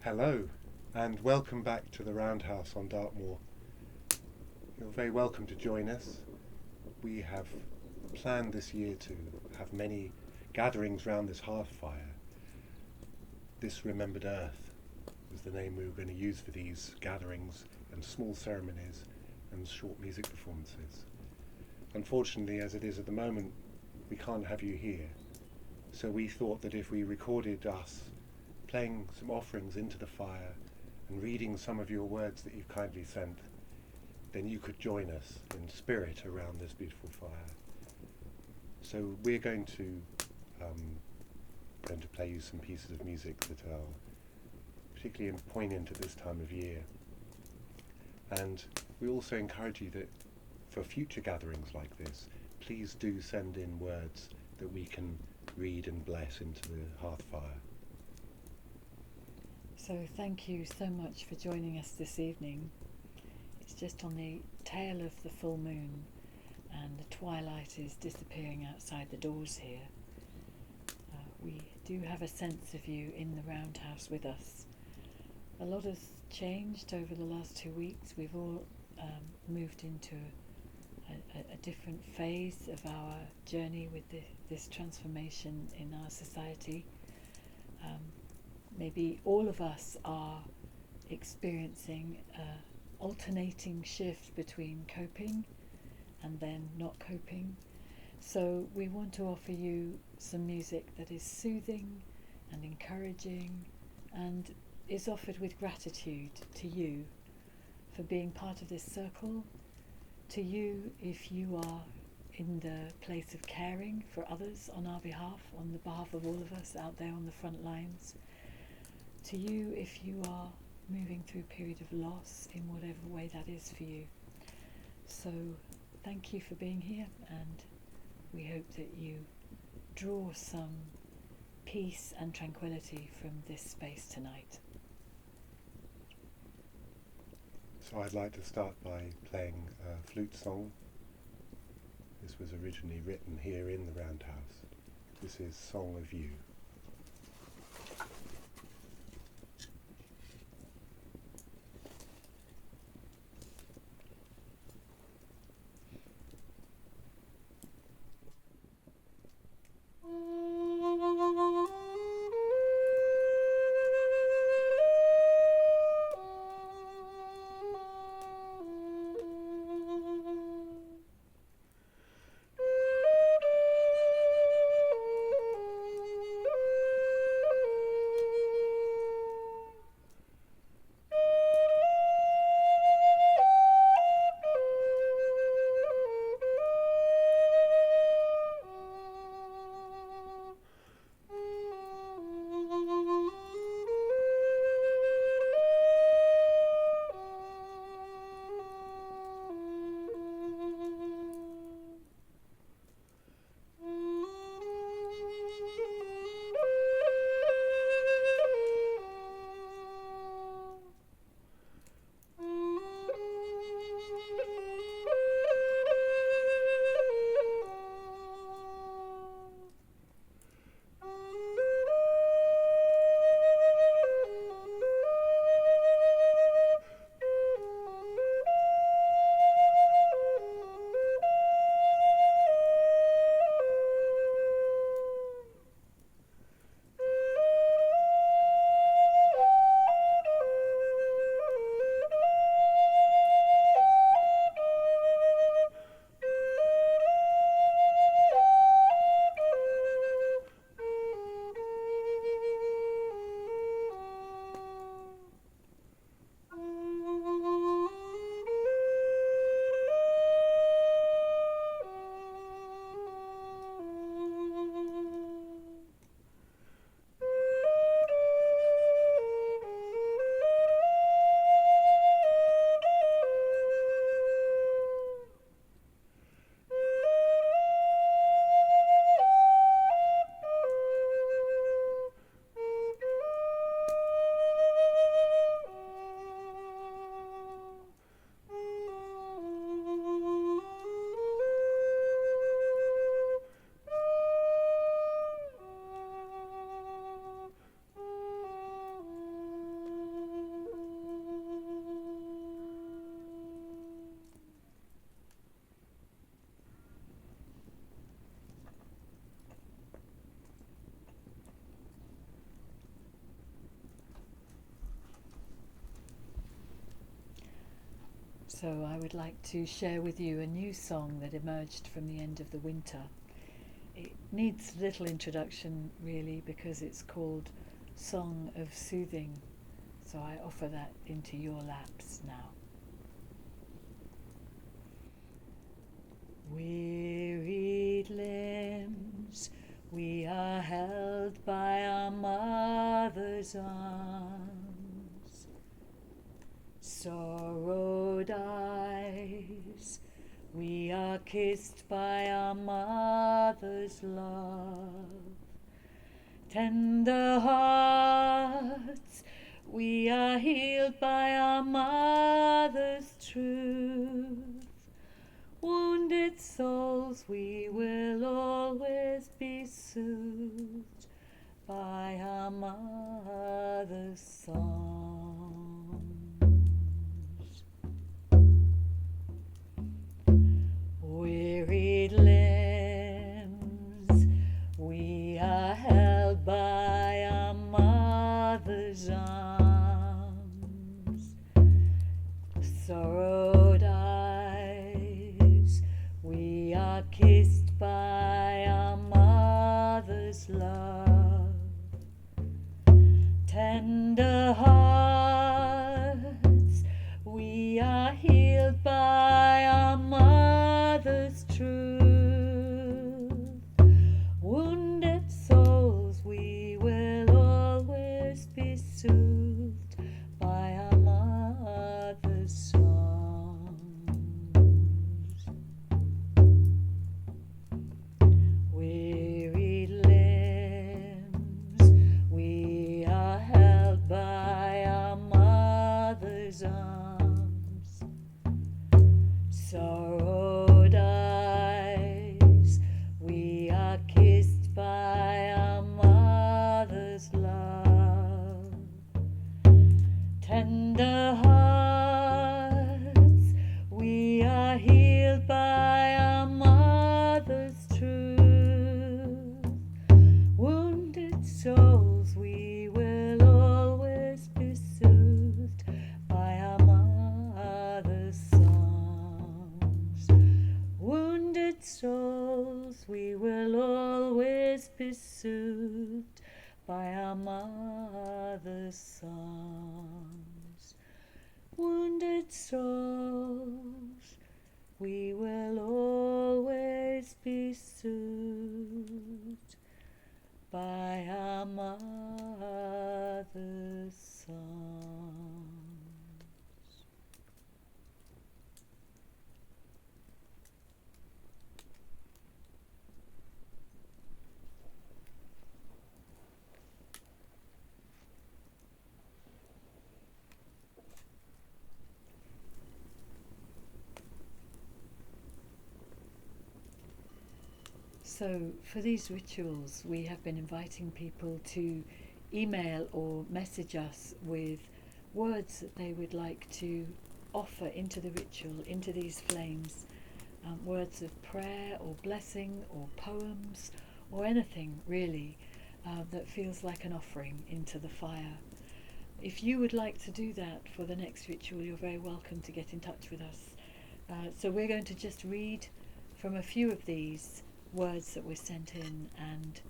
Hello, and welcome back to the Roundhouse on Dartmoor. You're very welcome to join us. We have planned this year to have many gatherings round this hearth fire. This Remembered Earth was the name we were going to use for these gatherings and small ceremonies and short music performances. Unfortunately, as it is at the moment, we can't have you here. So we thought that if we recorded us playing some offerings into the fire and reading some of your words that you've kindly sent, then you could join us in spirit around this beautiful fire. So we're going to play you some pieces of music that are particularly poignant at this time of year. And we also encourage you that for future gatherings like this, please do send in words that we can read and bless into the hearth fire. So thank you so much for joining us this evening. It's just on the tail of the full moon and the twilight is disappearing outside the doors here. We do have a sense of you in the Roundhouse with us. A lot has changed over the last 2 weeks. We've all moved into a different phase of our journey with this transformation in our society. Maybe all of us are experiencing an alternating shift between coping and then not coping. So we want to offer you some music that is soothing and encouraging and is offered with gratitude to you for being part of this circle, to you if you are in the place of caring for others on our behalf, on the behalf of all of us out there on the front lines, to you if you are moving through a period of loss in whatever way that is for you. So thank you for being here, and we hope that you draw some peace and tranquility from this space tonight. So I'd like to start by playing a flute song. This was originally written here in the Roundhouse. This is Song of You. So I would like to share with you a new song that emerged from the end of the winter. It needs little introduction really because it's called Song of Soothing. So I offer that into your laps now. Wearied limbs, we are held by our mother's arms. Sorrowed eyes, we are kissed by our mother's love. Tender hearts, we are healed by our mother's truth. Wounded souls, we will always be soothed by our mother's songs. Wearied limbs, we are held by our mother's arms. Sorrowed eyes, we are kissed by our mother's love. Tender hearts, we are healed by our mother's truth. Wounded souls, we will always be soothed by our mother's songs. Weary limbs, we are held by our mother's arms. Sorrowed eyes, we are kissed by our mother's love. Tender hearts, we are healed by our mother's truth. Wounded souls, we will always be soothed by our mother's songs. Wounded souls, we will always be soothed by our mother's songs. Wounded souls, we will always be soothed by our mother's songs. So for these rituals, we have been inviting people to email or message us with words that they would like to offer into the ritual, into these flames, words of prayer or blessing or poems or anything really that feels like an offering into the fire. If you would like to do that for the next ritual, you're very welcome to get in touch with us. So we're going to just read from a few of these words that were sent in and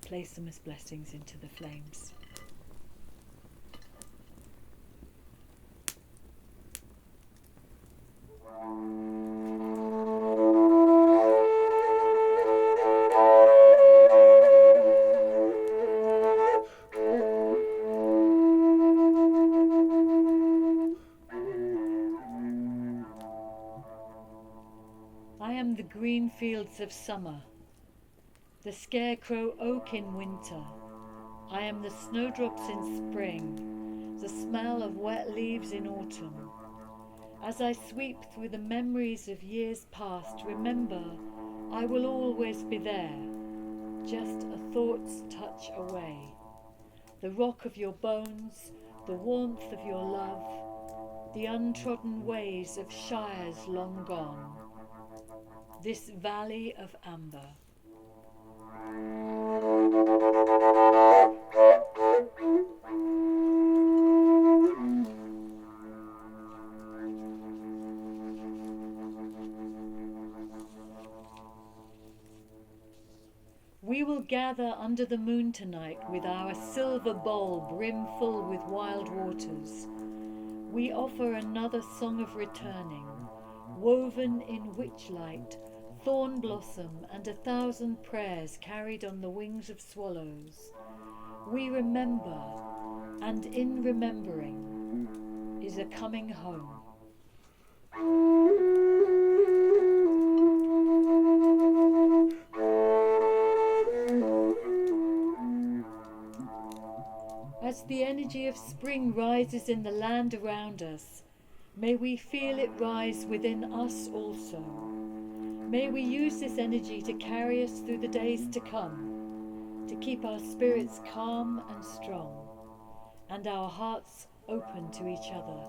place them as blessings into the flames. I am the green fields of summer, the scarecrow oak in winter. I am the snowdrops in spring, the smell of wet leaves in autumn. As I sweep through the memories of years past, remember, I will always be there, just a thought's touch away. The rock of your bones, the warmth of your love, the untrodden ways of shires long gone. This valley of amber. We will gather under the moon tonight with our silver bowl brimful with wild waters. We offer another song of returning, woven in witchlight, thorn blossom, and 1,000 prayers carried on the wings of swallows. We remember, and in remembering is a coming home. As the energy of spring rises in the land around us, may we feel it rise within us also. May we use this energy to carry us through the days to come, to keep our spirits calm and strong, and our hearts open to each other.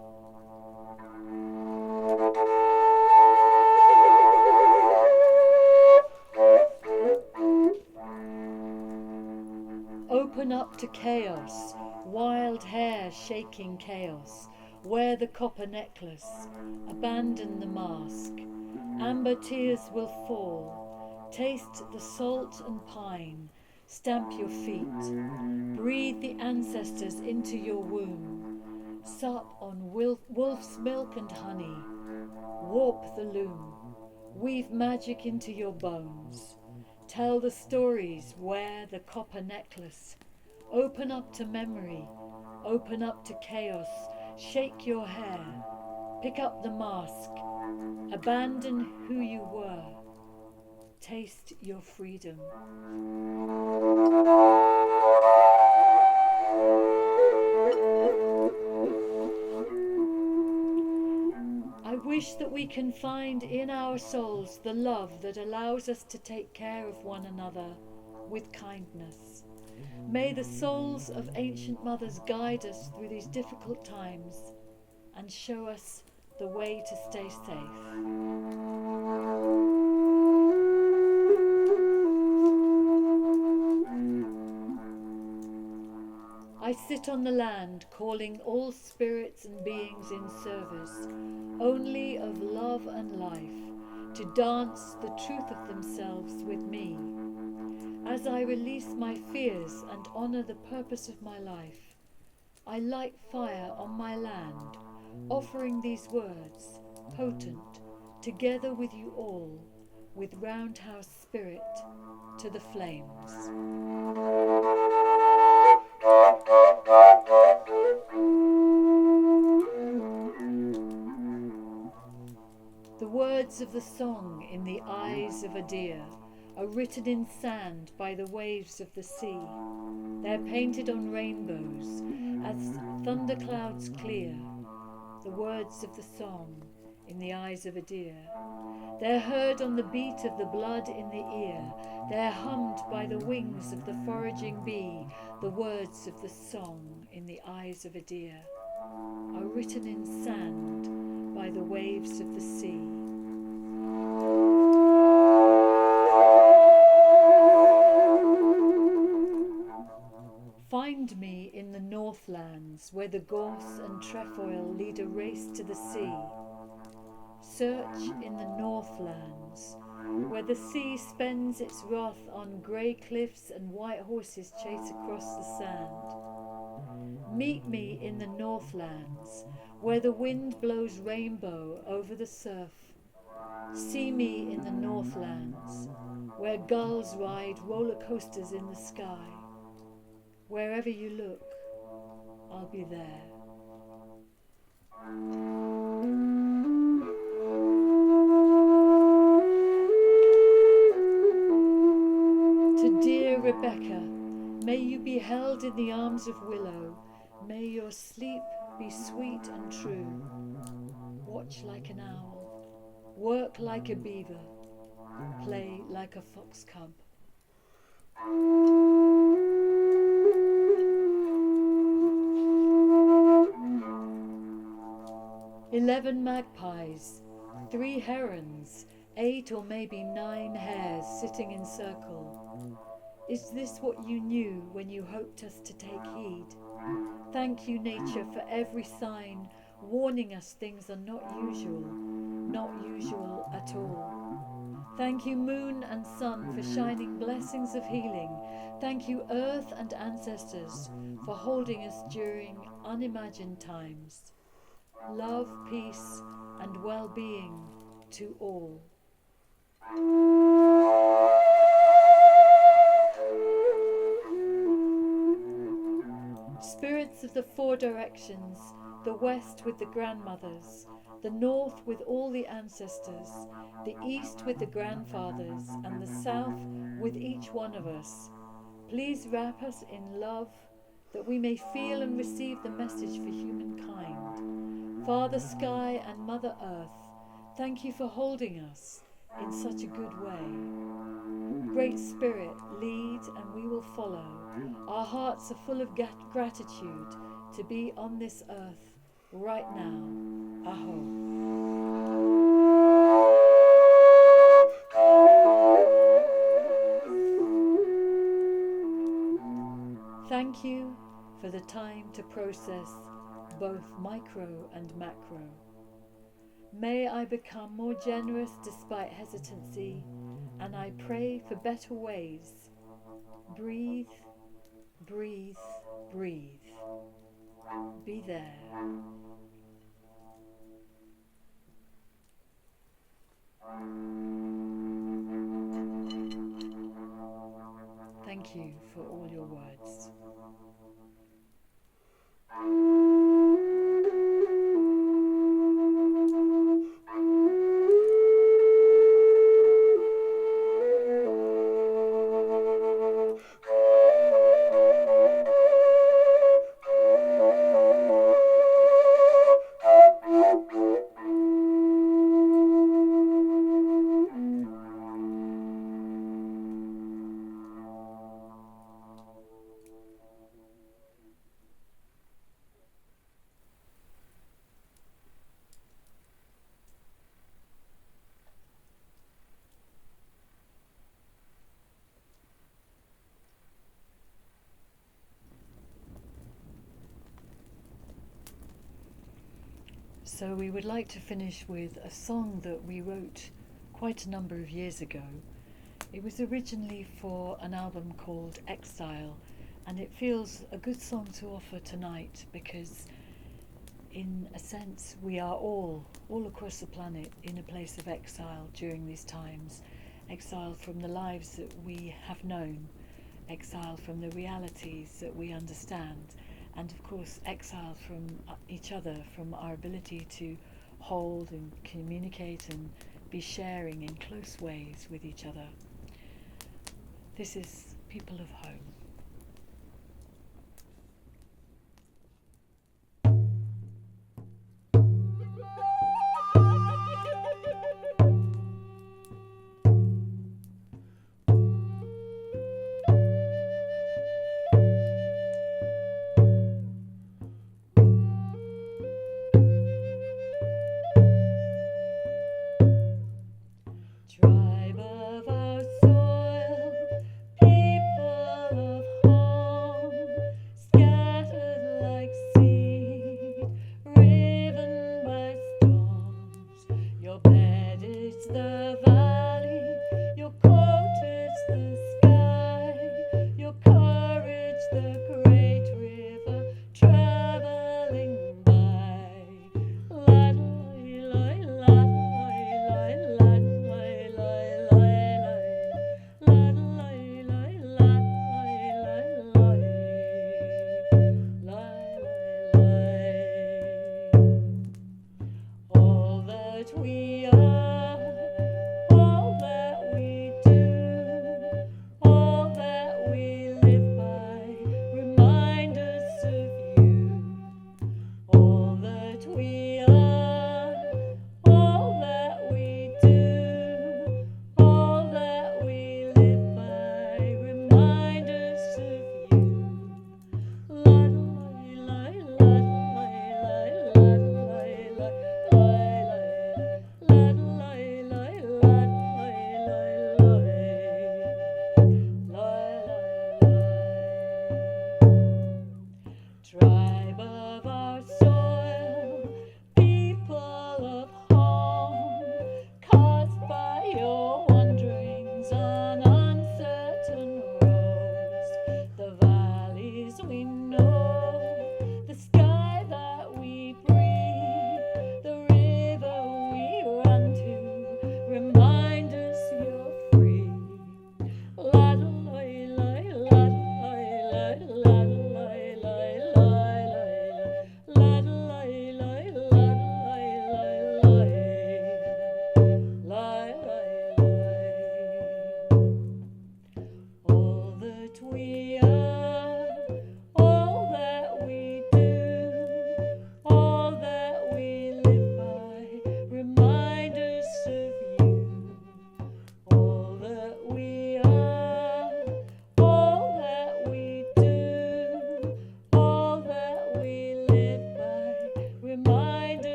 Open up to chaos, wild hair shaking chaos. Wear the copper necklace, abandon the mask. Amber tears will fall. Taste the salt and pine. Stamp your feet. Breathe the ancestors into your womb. Sup on wolf's milk and honey. Warp the loom. Weave magic into your bones. Tell the stories, wear the copper necklace. Open up to memory, open up to chaos. Shake your hair, pick up the mask. Abandon who you were. Taste your freedom. I wish that we can find in our souls the love that allows us to take care of one another with kindness. May the souls of ancient mothers guide us through these difficult times and show us the way to stay safe. I sit on the land, calling all spirits and beings in service, only of love and life, to dance the truth of themselves with me. As I release my fears and honour the purpose of my life, I light fire on my land, offering these words, potent, together with you all, with Roundhouse spirit, to the flames. The words of the song in the eyes of a deer are written in sand by the waves of the sea. They're painted on rainbows as thunderclouds clear. The words of the song in the eyes of a deer. They're heard on the beat of the blood in the ear. They're hummed by the wings of the foraging bee. The words of the song in the eyes of a deer are written in sand by the waves of the sea. Find me in the Northlands, where the gorse and trefoil lead a race to the sea. Search in the Northlands, where the sea spends its wrath on grey cliffs and white horses chase across the sand. Meet me in the Northlands, where the wind blows rainbow over the surf. See me in the Northlands, where gulls ride roller coasters in the sky. Wherever you look, I'll be there. To dear Rebecca, may you be held in the arms of Willow. May your sleep be sweet and true. Watch like an owl, work like a beaver, play like a fox cub. 11 magpies, 3 herons, 8 or maybe 9 hares sitting in circle. Is this what you knew when you hoped us to take heed? Thank you, nature, for every sign warning us things are not usual at all. Thank you, moon and sun, for shining blessings of healing. Thank you, earth and ancestors, for holding us during unimagined times. Love, peace, and well-being to all. Spirits of the four directions, the west with the grandmothers, the north with all the ancestors, the east with the grandfathers, and the south with each one of us. Please wrap us in love, that we may feel and receive the message for humankind. Father Sky and Mother Earth, thank you for holding us in such a good way. Great Spirit, lead and we will follow. Our hearts are full of gratitude to be on this earth right now. Aho. Thank you for the time to process both micro and macro. May I become more generous despite hesitancy, and I pray for better ways. Breathe, breathe, breathe. Be there. Thank you for all your words. So we would like to finish with a song that we wrote quite a number of years ago. It was originally for an album called Exile, and it feels a good song to offer tonight because in a sense we are all across the planet in a place of exile during these times. Exile from the lives that we have known, exile from the realities that we understand, and of course exile from each other, from our ability to hold and communicate and be sharing in close ways with each other. This is People of Home. Tribe of our soil, people of home, scattered like seed, riven by storms. Your bed is the valley, your coat is the sky, your courage the great river traveling by. La la la la la la. All that we are, all that we do, all that we live by, remind us of you. All that we are, all that we do, all that we live by, remind us of you. La la la la la la la la la la la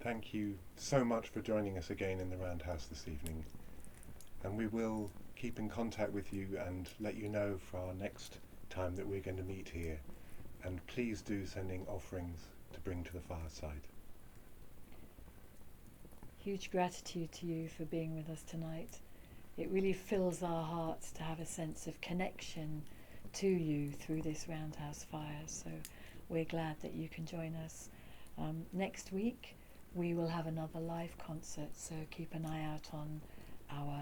thank you so much for joining us again in the Roundhouse this evening. And we will keep in contact with you and let you know for our next time that we're going to meet here. And please do sending offerings to bring to the fireside. Huge gratitude to you for being with us tonight. It really fills our hearts to have a sense of connection to you through this Roundhouse fire. So we're glad that you can join us. Next week we will have another live concert, so keep an eye out on our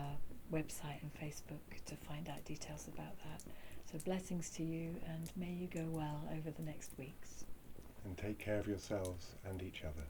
website and Facebook to find out details about that. So blessings to you, and may you go well over the next weeks. And take care of yourselves and each other.